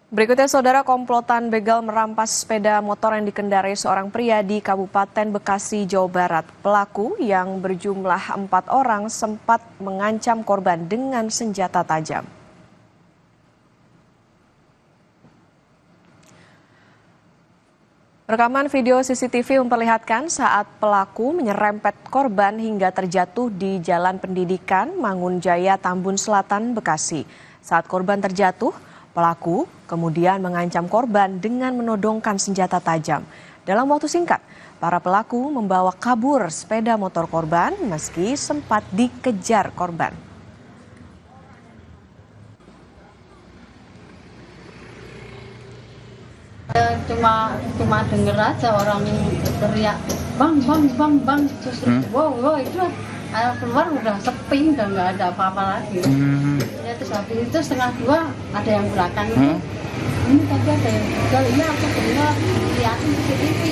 Berikutnya, saudara, komplotan begal merampas sepeda motor yang dikendarai seorang pria di Kabupaten Bekasi, Jawa Barat. Pelaku yang berjumlah 4 orang sempat mengancam korban dengan senjata tajam. Rekaman video CCTV memperlihatkan saat pelaku menyerempet korban hingga terjatuh di Jalan Pendidikan Mangunjaya, Tambun Selatan, Bekasi. Saat korban terjatuh, pelaku kemudian mengancam korban dengan menodongkan senjata tajam. Dalam waktu singkat, para pelaku membawa kabur sepeda motor korban meski sempat dikejar korban. Cuma denger aja orang teriak bang terus wow itu air keluar udah sepi, udah nggak ada apa-apa lagi. Ya, terus habis itu 1:30 ada yang belakang ini tadi ada yang juga, iya aku dengar liatin CCTV.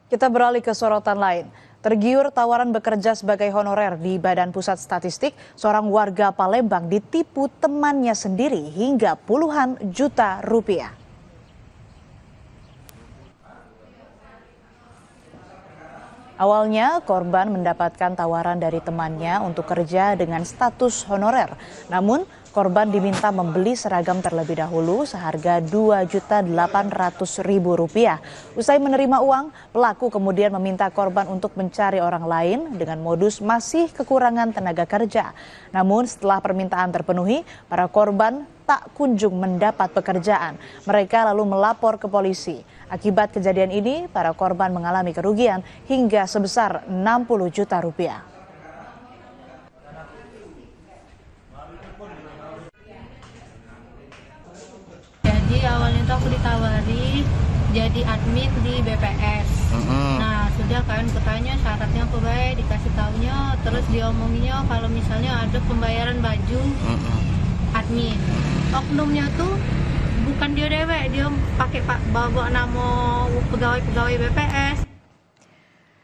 Kita beralih ke sorotan lain. Tergiur tawaran bekerja sebagai honorer di Badan Pusat Statistik, seorang warga Palembang ditipu temannya sendiri hingga puluhan juta rupiah. Awalnya korban mendapatkan tawaran dari temannya untuk kerja dengan status honorer. Namun korban diminta membeli seragam terlebih dahulu seharga Rp2.800.000. Usai menerima uang, pelaku kemudian meminta korban untuk mencari orang lain dengan modus masih kekurangan tenaga kerja. Namun setelah permintaan terpenuhi, para korban tak kunjung mendapat pekerjaan. Mereka lalu melapor ke polisi. Akibat kejadian ini, para korban mengalami kerugian hingga sebesar Rp60 juta. Jadi awalnya tuh aku ditawari jadi admin di BPS. Nah sudah kan kutanya syaratnya apa baik, dikasih taunya, terus diomonginya kalau misalnya ada pembayaran baju admin. Oknumnya tuh bukan dia dewek, dia pakai bawa nama pegawai BPS.